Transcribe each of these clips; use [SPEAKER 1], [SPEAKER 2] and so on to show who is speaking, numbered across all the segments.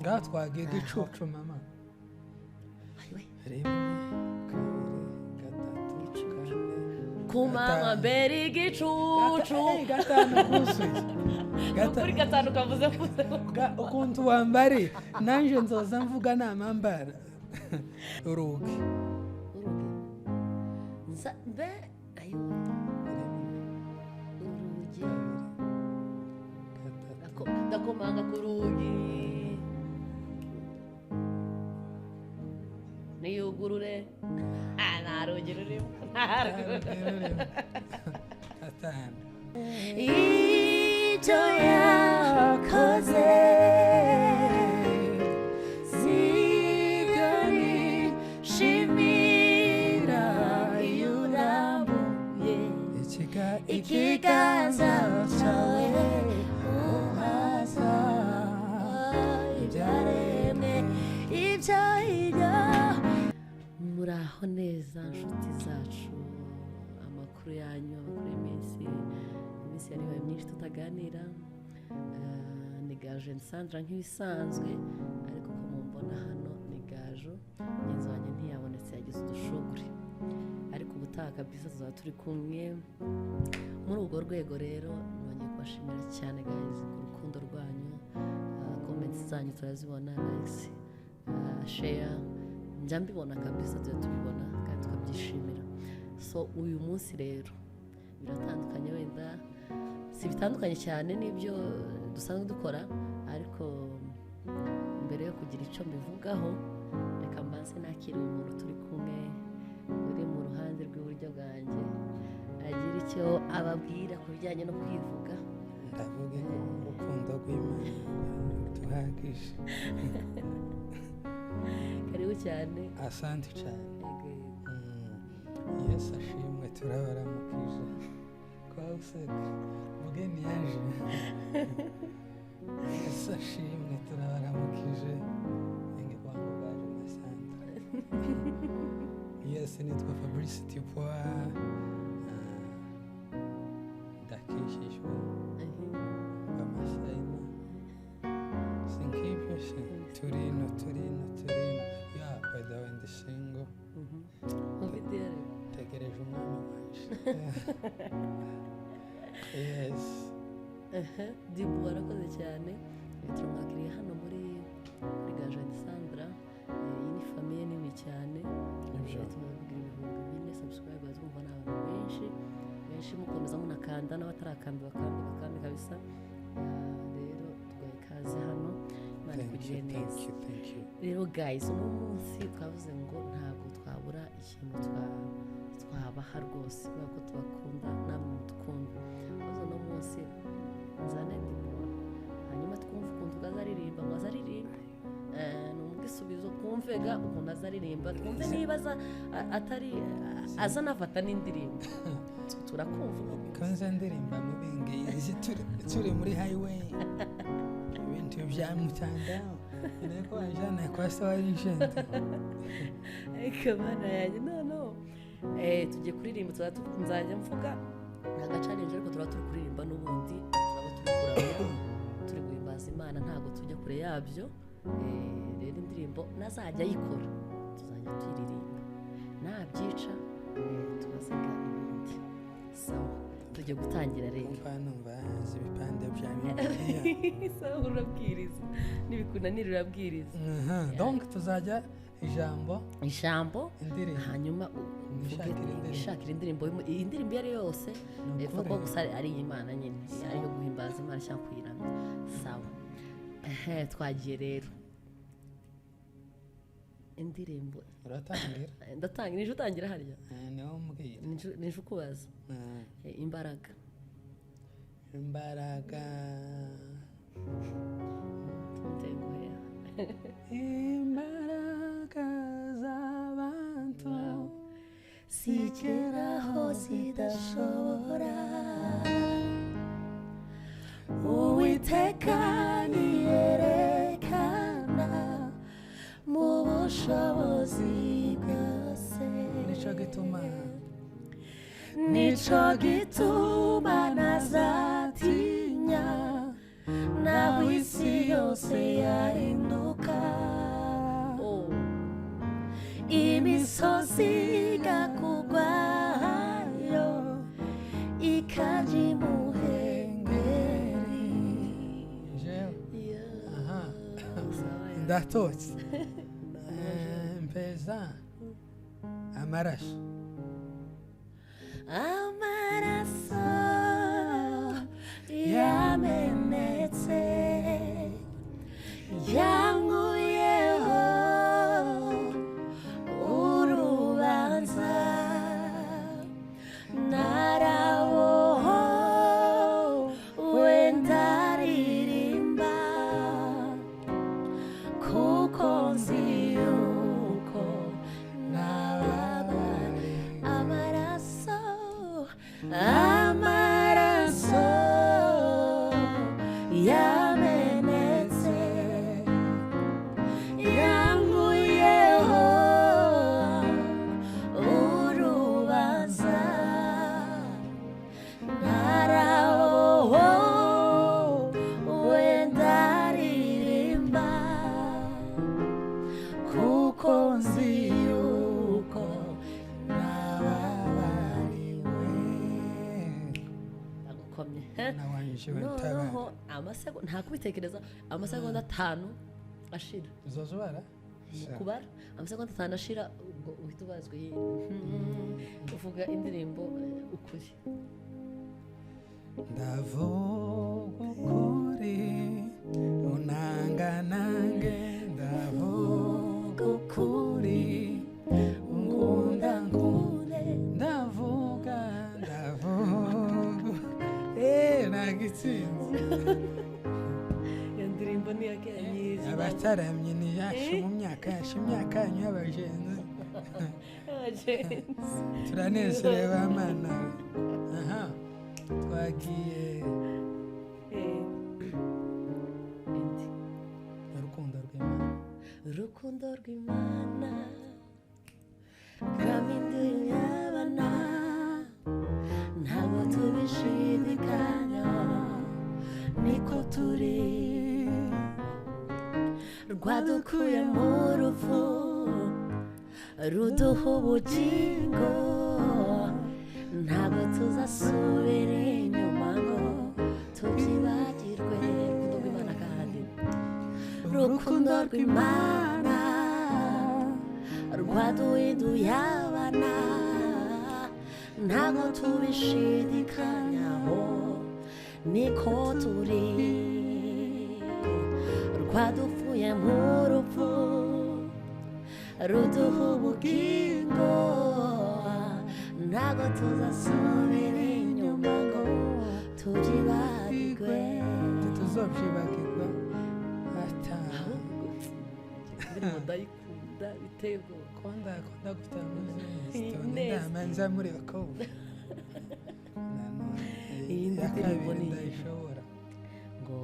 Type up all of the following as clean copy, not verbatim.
[SPEAKER 1] ngaho twagiye igicucu mama rimwe kabiri gatatu kane
[SPEAKER 2] kumama mbere igicucu
[SPEAKER 1] gatanu kuzuye
[SPEAKER 2] kuri gatanu kavuze
[SPEAKER 1] ukuntu wambare nanje nzoza mvuga namambara urugi
[SPEAKER 2] mbe ayo urugi ndakomanga ku rugi niyugurure nta rugi rurimo
[SPEAKER 1] gatanu
[SPEAKER 2] icyo yakoze sibyo nishimira iyo urambuye ikiganza cyawe uhaza ibyaremwe ibyo hirya. Muraho neza nshuti zacu, amakuru yanyu, amakuru y'iminsi yaribaye myinshi tutaganira. Ni Gaju Sandra nk'ibisanzwe, ariko ko mumbona hano ni Gaju ngenzi wanjye ntiyabonetse, yagize udushuguri, ariko ubutaha kabisa tuzaba turi kumwe muri urwo rwego. Rero nongeye kubashimira cyane guys ku rukundo rwanyu, comments zanyu turazibona, likes, share, njya mbibona kabisa, tubibona kandi tukabyishimira. So uyu munsi rero biratandukanye, wenda si bitandukanye cyane n'ibyo dusanzwe dukora, ariko mbere yo kugira icyo mbivugaho reka mbanze nakira uyu muntu turi kumwe uri mu ruhande rw'iburyo bwanjye, agira icyo ababwira ku bijyanye no kwivuga.
[SPEAKER 1] ndavuge ko urukundo rw'Imana tuhagije.
[SPEAKER 2] Karibu cyane.
[SPEAKER 1] Asante cyane. Yesu ashimwe, turabaramukije kwawuseka mugeni yaje. Yesu ashimwe, turabaramukije ingikwango Gaju na Sandra. Yesu nitwa Fabrice Tipwa, ndakishijwe amasayina sinkibyo se turino. Yeah, by the way, ndi single. Tegereje umwami wanje. Yes.
[SPEAKER 2] Dibu warakoze cyane. Turamwakiriye hano muri Gaju Sandra. Iyi ni famiye nini cyane. Tumubwira ibihumbi 4 subscribers, umva n'abantu benshi mukomeza munakanda n'abatarakanda bakanda kabisa. Rero twaye kaze hano.
[SPEAKER 1] Thank you.
[SPEAKER 2] Rero guys, uno munsi twavuze ngo ntabwo twabura ikintu twabaha rwose, kubera ko tubakunda namwe mudukunda. Uno munsi nzane Dibu, hanyuma twumva ukuntu azaririmba, ngo azaririmbe numva isubizo, twumvega ukuntu azaririmba, twumve niba atari azanafata n'indirimbo. Turakumva
[SPEAKER 1] kanza ndirimba mu bingizi turi muri highway ibintu bya mutandao niko ajana kwa sawishente.
[SPEAKER 2] Kamana yanjye no tugiye kuririmba, nzajya mvuga ntaga challenge, ariko turaba turi kuririmba n'ubundi turaba turi kuramya, turi guhimbaza Imana, ntago tujya kure yabyo. Rero indirimbo nazajya yikora tuzajya tuyiririmba, nabyica tubasiga ibindi. Sawa, tugiye gutangira rero.
[SPEAKER 1] Numva ibipande bya Bibiliya.
[SPEAKER 2] Sawa, urabwiriza nibikunanira urabwiriza.
[SPEAKER 1] Donc tuzajya ijambo
[SPEAKER 2] hanyuma ushakira indirimbo. Iyi ndirimbo yari yose ko gusa ari Imana nyine, ari yo guhimbaza Imana cyangwa kuyiramya. Sawa, twagiye rero. Indirimbo ndatangira, nije utangira harya
[SPEAKER 1] niho mbwira,
[SPEAKER 2] nije ukubaza. Imbaraga tuntenguhe
[SPEAKER 1] imbaraga z'abantu
[SPEAKER 2] zigeraho zidashobora, Uwiteka niyerekana mu bushobozi bwose. Nico gituma ntazatinya, naho isi yose yahinduka imisozi igakugwayo ikaja imuhengeri.
[SPEAKER 1] Aha. Ndatotse. Mpeza amaraso.
[SPEAKER 2] Amaraso yamenetse yankuyeho urubanza naraboho wendaririmba kuko nzi yuko nababare. Amaraso yamenetse yankuyeho urubanza naraho wendaririmba kuko nzi yuko nababariwe. Nagukomye. Noneho amasegonda nta kubitekereza, amasegonda 5 ashira.
[SPEAKER 1] Uzozubara?
[SPEAKER 2] Kubara amasegonda 5 ashira ubwo uhita ubazwe uvuga indirimbo ukuri.
[SPEAKER 1] Ndavuga ukuri unanganange, ndavuga ukuri unkunda nkunde, ndavuga nagitsinze.
[SPEAKER 2] Iyo ndirimbo ni yakenyiza
[SPEAKER 1] Abataramye ni yacu mu myaka yacu, imyaka yanyu y'abajenzi. Turanezerewe amana. Aha, twagiye
[SPEAKER 2] urukundo rw'Imana rwaminduye abana, ntabwo tubishidikanya, niko turi. Rwadukuye mu rupfu ruduha ubugingo, ntabwo tuzasubira inyuma ngo tubyibagirwe. Urukundo rw'Imana rwaduhinduye abana, ntabwo tubishidikanyaho, niko turi. Rwadupfuye mu rupfu ruduha ubugingo, ntabwo tuzasubira inyuma ngo tubyibagirwe.
[SPEAKER 1] Tuzobyibagirwa
[SPEAKER 2] ndayikunda biteye ubwoba.
[SPEAKER 1] Konda gufite amazina ndamanza muri bakobwa.
[SPEAKER 2] Iyi ndirimbo ni
[SPEAKER 1] ndayishobora
[SPEAKER 2] ngo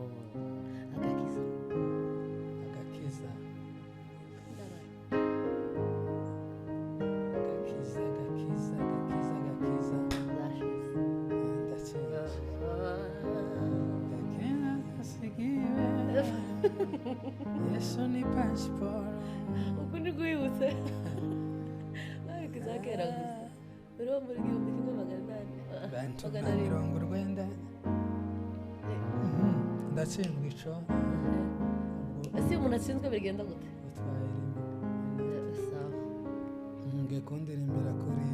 [SPEAKER 1] agakiza Yesu ni pasiporo.
[SPEAKER 2] uku ni guhibutse nawe kizakera gusa uriho muri 1900
[SPEAKER 1] bantu 90 ndatsindwa ico.
[SPEAKER 2] ese umuntu atsinzwe bigenda gute?
[SPEAKER 1] Utwaye rimwe
[SPEAKER 2] sawa
[SPEAKER 1] nge kundirimbira kuri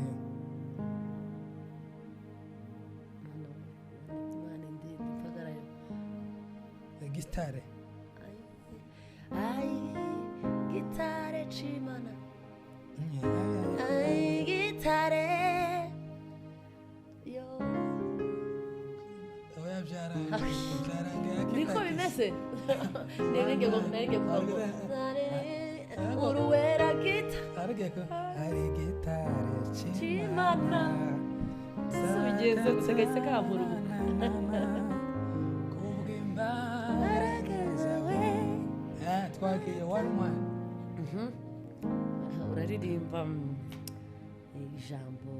[SPEAKER 2] mwana ndi mpagarayo
[SPEAKER 1] gitare.
[SPEAKER 2] Ay, gitare chimana.
[SPEAKER 1] Yeah.
[SPEAKER 2] Ay, gitare. Yo.
[SPEAKER 1] Oya byarangiye.
[SPEAKER 2] Niko bimeze. Nenge kwa uruwera gitare.
[SPEAKER 1] Ari gitare
[SPEAKER 2] Chimana. Subigenze tsegese kamuru.
[SPEAKER 1] Twagiye one
[SPEAKER 2] uraririmba ijambo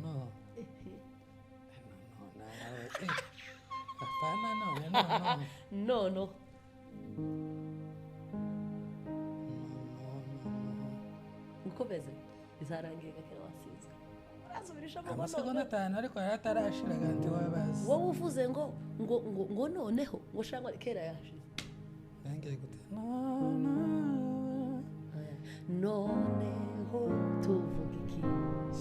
[SPEAKER 1] no. Hapana no.
[SPEAKER 2] no ukomeze bizarangira gake wasizwe urasubirishamo
[SPEAKER 1] amasegonda 5 ariko yaratarashira ganti wabazi
[SPEAKER 2] wowe uvuze ngo noneho ngo shangwa kera yashize
[SPEAKER 1] nangiye gute
[SPEAKER 2] noneho tuvuga iki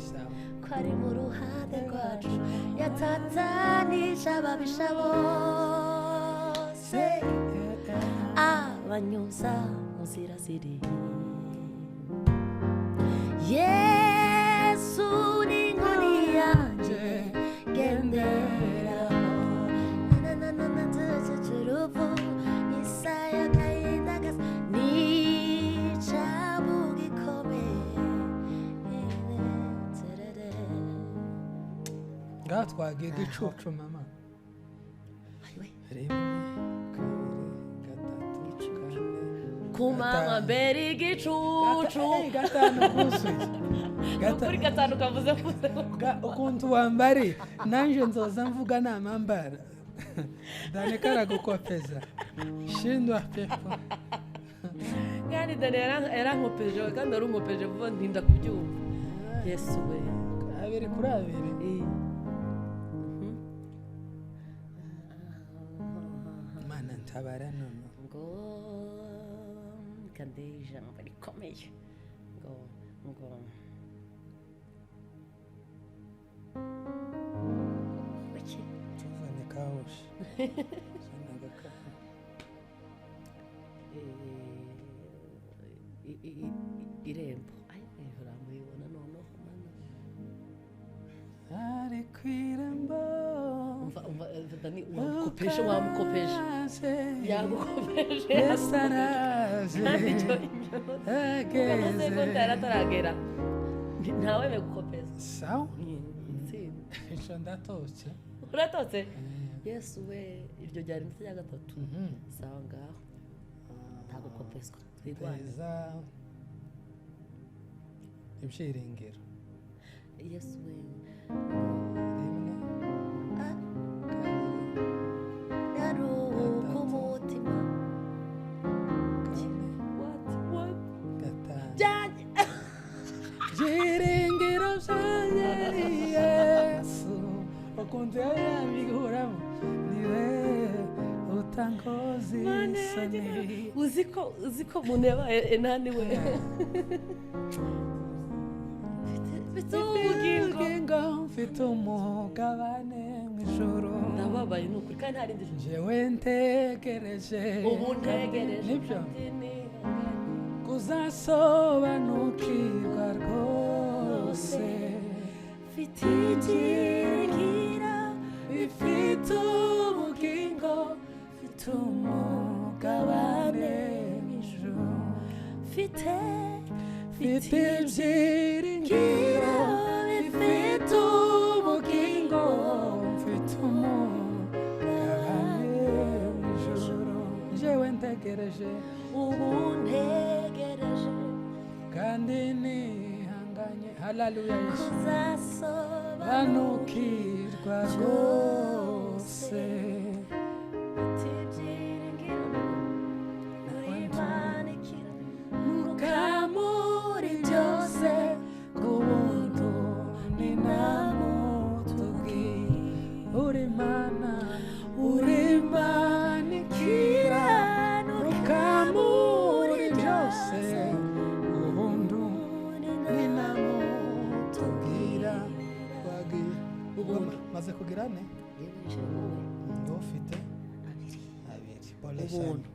[SPEAKER 1] sawa
[SPEAKER 2] ko ari mu ruhande rwacu yatatanije ababisha bose abanyuza mu nzira ziri Yesu ni inkoni yanjye genderaho urupfu Isaya agahinda gasa n'icabu gikomeye
[SPEAKER 1] ngaho twagiye igicucu mama rimwe kabiri gatatu kane
[SPEAKER 2] kumama mbere igicucu
[SPEAKER 1] gatanu kuzuye
[SPEAKER 2] kuri gatanu kavuze
[SPEAKER 1] ukuntu wambari nanje nzoza mvuga namambara Dani karagukopeza shindwa pepo
[SPEAKER 2] ngani Dani yarankopeje kandi arunkopeje vuba ndinda kubyumva Yesu we
[SPEAKER 1] abiri kuri abiri mana ntabara none
[SPEAKER 2] ngo kandi ijambo rikomeye ngo
[SPEAKER 1] tuvane kaoshi
[SPEAKER 2] irembo uramubibona noneho
[SPEAKER 1] ari kwirembo
[SPEAKER 2] Dani wamukopeje yagukopeje
[SPEAKER 1] yasaraje
[SPEAKER 2] ageze ataragera ntawe begukopeza
[SPEAKER 1] sawa icyo ndatotse
[SPEAKER 2] uratotse Yesu we iryo ryari ndetse rya gatatu sawa ngaho ntagukopezwa
[SPEAKER 1] twirwaniza ibyiringiro
[SPEAKER 2] Yesu we
[SPEAKER 1] rimwe
[SPEAKER 2] yaruhuka umutima
[SPEAKER 1] gatanu byiringiro byanjye ni Yesu ukunze yabiguramo niwe utankoze isoni
[SPEAKER 2] uziko muneba enani we
[SPEAKER 1] mfite umugabane mw'ijoro
[SPEAKER 2] ndababaye nukuri kandi hari ndi
[SPEAKER 1] jewe ntegereje
[SPEAKER 2] ubu ntegereje
[SPEAKER 1] nibyo kuzasobanukirwa rwose
[SPEAKER 2] mfite ibyiringiro
[SPEAKER 1] bifite ubugingo mfite umugabane mw'ijoro
[SPEAKER 2] mfite
[SPEAKER 1] ibyiringiro bifite ubugingo mfite umugabane mw'ijoro jewe ntegereje
[SPEAKER 2] ubu ntegereje
[SPEAKER 1] kandi nihanganye haleluya Yesu
[SPEAKER 2] kuzasobanukirwa
[SPEAKER 1] rwose muri byose ku buntu ni namutubwiye uri mana ikiranuka muri byose ubuntu ni namutubwira twagiye ubuntu maze kugira ne ufite abiri
[SPEAKER 2] ubuntu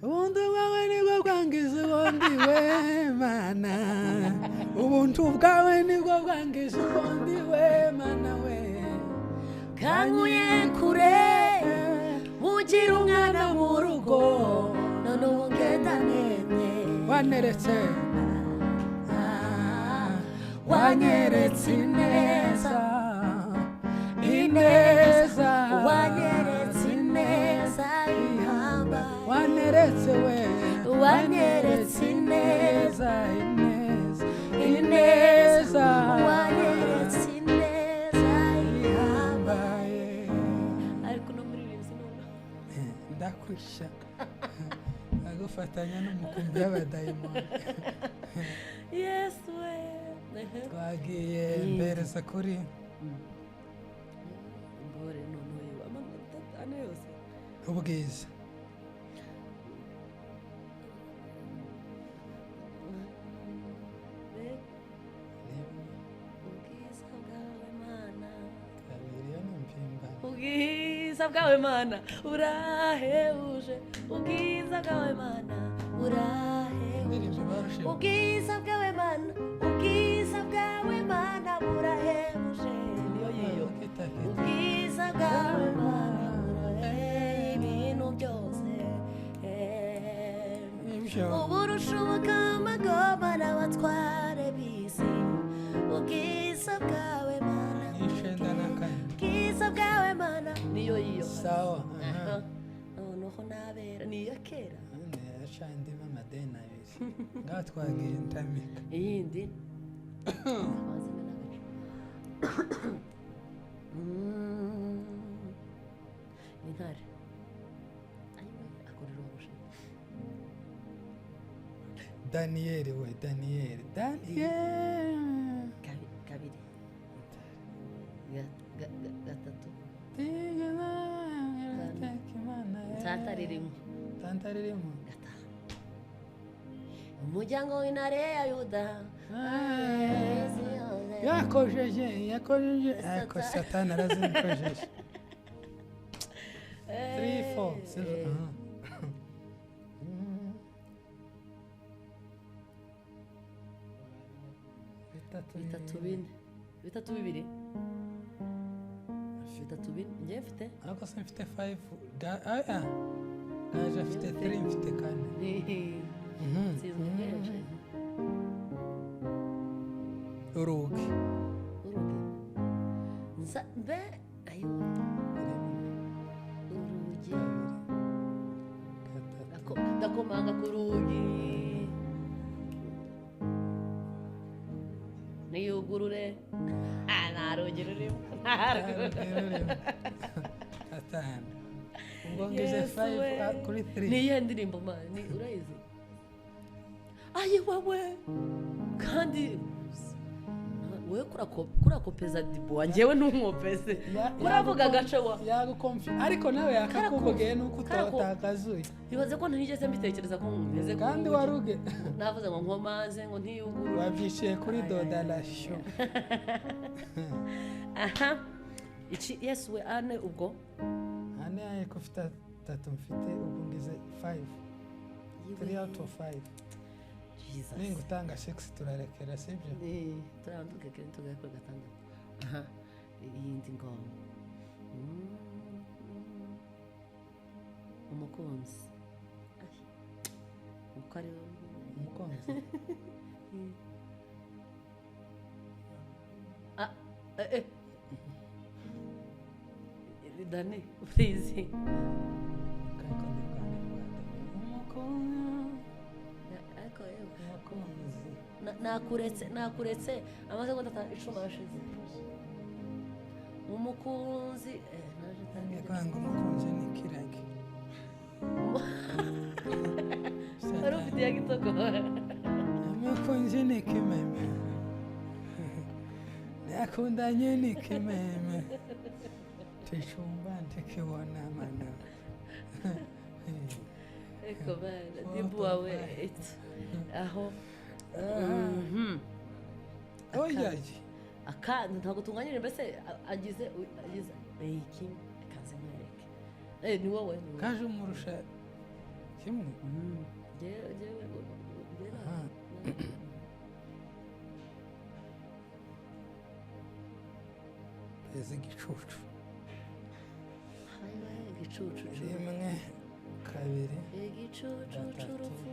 [SPEAKER 1] ubuntu bwawe nibwo bwangiza ubundi we mana ubuntu bwawe nibwo bwangiza ubundi we mana we
[SPEAKER 2] kanguye kure mugira umwana mu rugo none ubu ngenda nemye
[SPEAKER 1] waneretse ineza
[SPEAKER 2] wanyeretse ineza ihamba
[SPEAKER 1] waneretse we
[SPEAKER 2] wanyeretse ineza
[SPEAKER 1] ineza
[SPEAKER 2] wanyeretse ineza ihambaye
[SPEAKER 1] gusha agufatanya n'umukumbi y'abadayimoni.
[SPEAKER 2] yesu we
[SPEAKER 1] Twagiye mbereza kuri
[SPEAKER 2] mbore noneho amanota atanu yose
[SPEAKER 1] ubwiza.
[SPEAKER 2] ubwiza bwawe mana
[SPEAKER 1] Kabiri yo ni mpimbano.
[SPEAKER 2] ubwiza bwawe mana urahebuje ubwiza bwawe mana urahebuje
[SPEAKER 1] Indirimbo barushe
[SPEAKER 2] ubwiza bwawe mana ubwiza bwawe mana burahebuje niyo yiyo ubwiza bwawe mana burahebuje ibintu byose uburushoboka amagoma n'abatware b'isi ubwiza bwawe mana
[SPEAKER 1] n'icenda na kane.
[SPEAKER 2] ubwiza bwawe mana niyo yiyo
[SPEAKER 1] Sawa.
[SPEAKER 2] noneho nabera niyo kera
[SPEAKER 1] Yashandimo amadeni abiri. Ngaho twagiye ntamika.
[SPEAKER 2] iyindi intare akorera ubushe
[SPEAKER 1] Daniyeli we Daniyeli.
[SPEAKER 2] kabiri gatatu tata ririmo
[SPEAKER 1] Tanta ririmo.
[SPEAKER 2] gatanu umuryango w'intare ya yuda
[SPEAKER 1] yakojeje ariko satani arazimikojeje. 3 4 sivyo?
[SPEAKER 2] bitatu bibiri bitatu bine njye mfite
[SPEAKER 1] ariko se mfite 5 gaje afite 3 mfite 4.
[SPEAKER 2] nsizwe kenshi
[SPEAKER 1] urugi
[SPEAKER 2] mbe ayo urugi ndakomanga ku rugi niyugurure nta rugi rurimo
[SPEAKER 1] atanu ubwo ngize 5 kuri 3.
[SPEAKER 2] niyihe ndirimbo mani urayizi ayi wowe kandi we kurakopeza dibo njyewe ntumwopeze uravuga agace wa
[SPEAKER 1] yagukomfi ariko nawe yakakubogeye nuko utakazuye.
[SPEAKER 2] ibaze ko ntigeze mbitekereza ko meze
[SPEAKER 1] kandi waruge
[SPEAKER 2] navuze ngo nkomaze ngo ntiyuguru
[SPEAKER 1] wabyishiye kuri dodalasho.
[SPEAKER 2] aha iki yesu we ane ubwo
[SPEAKER 1] ane ariko ufite 3 mfite ubwo ngize 5 3 out of 5.
[SPEAKER 2] Jesus
[SPEAKER 1] ninga utanga 6 turarekera sibyo?
[SPEAKER 2] turanduke kare tugaye kuri gatandatu. aha iyindi ngoma umukunzi uko ari
[SPEAKER 1] umukunzi
[SPEAKER 2] Dani please nakuretse amasegonda 10 arashize umukunzi naje
[SPEAKER 1] tangiye kwanga umukunzi nikirage
[SPEAKER 2] ari ufite ya gitoko
[SPEAKER 1] umukunzi nikimeme nakundanye nikimeme tishumba ntikibona mana
[SPEAKER 2] eko bana dimbu wawe aho
[SPEAKER 1] oyaje
[SPEAKER 2] akandi ntabwo tunganyije mbese agize iki kaze mwereke ni wowe
[SPEAKER 1] kaje umurusha kimwe ezi gicucu rimwe kabiri
[SPEAKER 2] igicucu c'urupfu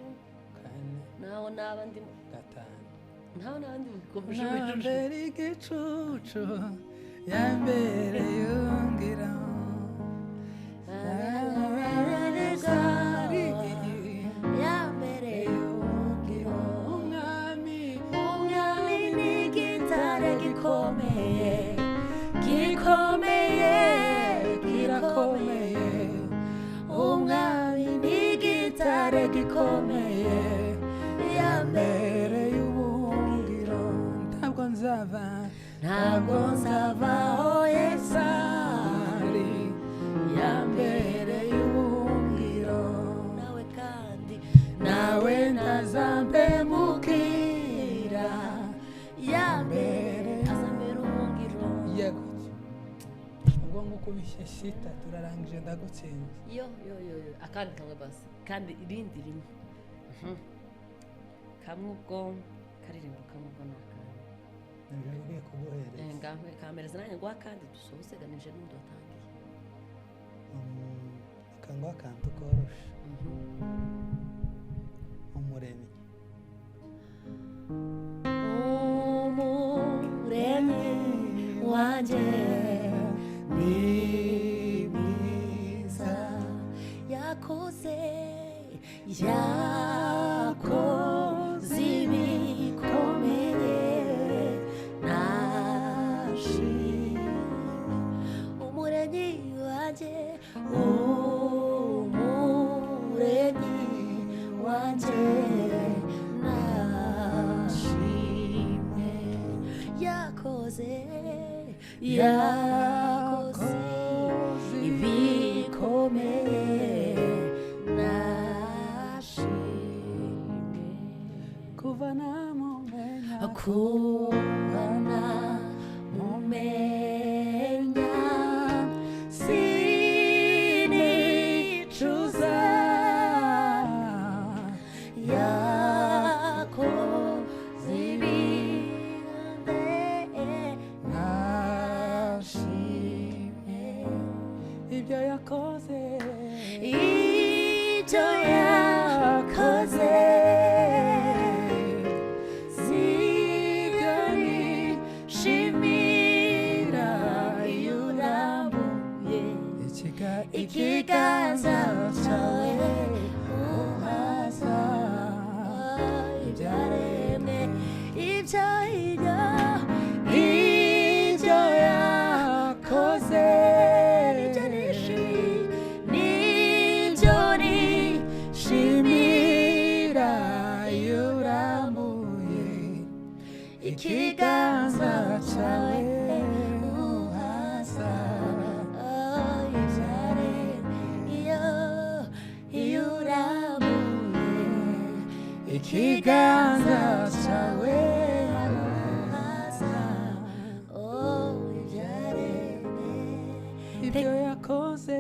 [SPEAKER 1] kane
[SPEAKER 2] naho n'abandi
[SPEAKER 1] gatanu
[SPEAKER 2] ntaho n'abandi bikomeje
[SPEAKER 1] mbere igicucu yambere yungira
[SPEAKER 2] yambere yungira
[SPEAKER 1] umwami
[SPEAKER 2] ni igitare gikomeye gikomeye
[SPEAKER 1] kirakomeye
[SPEAKER 2] umwami
[SPEAKER 1] igitare gikomeye yambereye ubuhungiro ntabwo nzava aho Yesu ari yambereye ubuhungiro nawe ntazambemukira yambereye ubuhungiro yego ubwo nguko bishyashita turarangije ndagutsinze
[SPEAKER 2] yo akandi kamwe basi kandi irindi rimwe kamwe ubwo karirimbo kamwe ubwo nakandi
[SPEAKER 1] ngiye kuguhereza
[SPEAKER 2] ngaho kamereza nanjye ngo akandi dusohoseganije n'undi watangiye
[SPEAKER 1] kangwa akantu koroshe umuremyi
[SPEAKER 2] wanjye ni mwiza yakoze ibikomeye nashimye umuremyi wanjye nashimye yakoze ibikomeye nashimye
[SPEAKER 1] kuva namumenya
[SPEAKER 2] sinicuza yakoze
[SPEAKER 1] ibyo yakoze
[SPEAKER 2] sibyo nishimira iyo urambuye ikiganza cyawe uhaza ibyaremwe ibyo
[SPEAKER 1] yakoze ikiganza cyawe uhaza
[SPEAKER 2] iyo urambuye
[SPEAKER 1] ikiganza cyawe
[SPEAKER 2] uhaza ibyaremwe
[SPEAKER 1] ibyo yakoze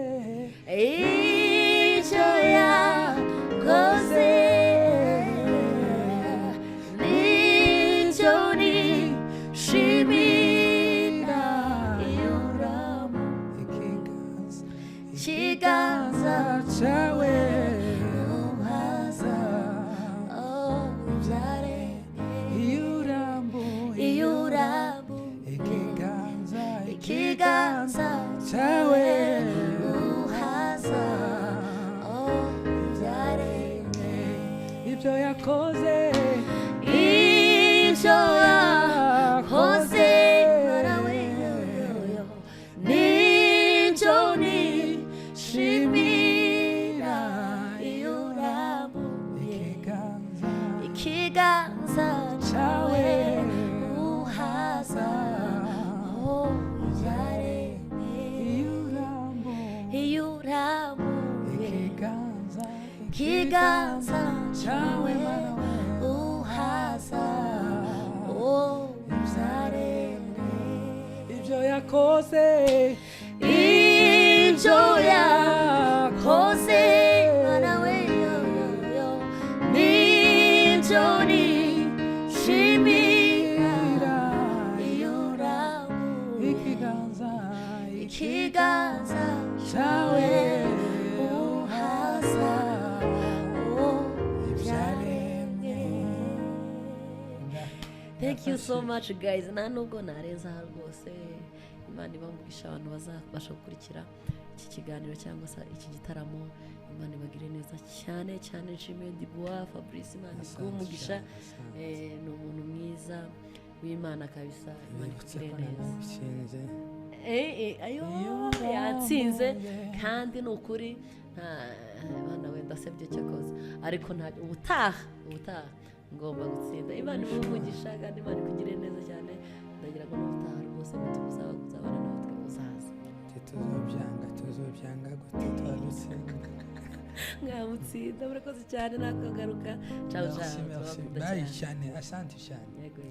[SPEAKER 2] ikiganza
[SPEAKER 1] cyawe
[SPEAKER 2] uhaza ibyaremwe
[SPEAKER 1] iyo urambuye
[SPEAKER 2] ikiganza
[SPEAKER 1] cyawe
[SPEAKER 2] uhaza ibyaremwe
[SPEAKER 1] ibyo yakoze
[SPEAKER 2] n'ibyo nishimira iyo urambuye ikiganza cyawe uhaza ibyaremwe iyo urambuye ikiganza cyawe uhaza ibyaremwe
[SPEAKER 1] ibyo yakoze
[SPEAKER 2] mwana we n'ibyo nishimira iyo urambuye ikiganza cyawe uhaza ibyaremwe. Thank you so much guys, nta nubwo narenza aha rwose. Imana ibamugisha abantu bazabasha gukurikira iki kiganiro cyangwa se iki gitaramo. Imana ibagire neza cyane cyane. Nshimiye Dibois Fabrice, Imana iguhe ni umuntu mwiza w'Imana kabisa. Imana ikugire neza. Ayo yatsinze kandi ni ukuri abana wenda ndasebye cyakoze ariko nta ubutaha ngomba gutsinda. Imana imuvugisha kandi Imana ikugirire neza cyane. Ndagira ngo n'ubutaha rwose kuzabana natwe uzaza.
[SPEAKER 1] tuzobyanga gute twadutsinda.
[SPEAKER 2] Mwamutsinda murakoze cyane nakagaruka. Ciao ciao.
[SPEAKER 1] Merci. Bye cyane, asante cyane.
[SPEAKER 2] Yego.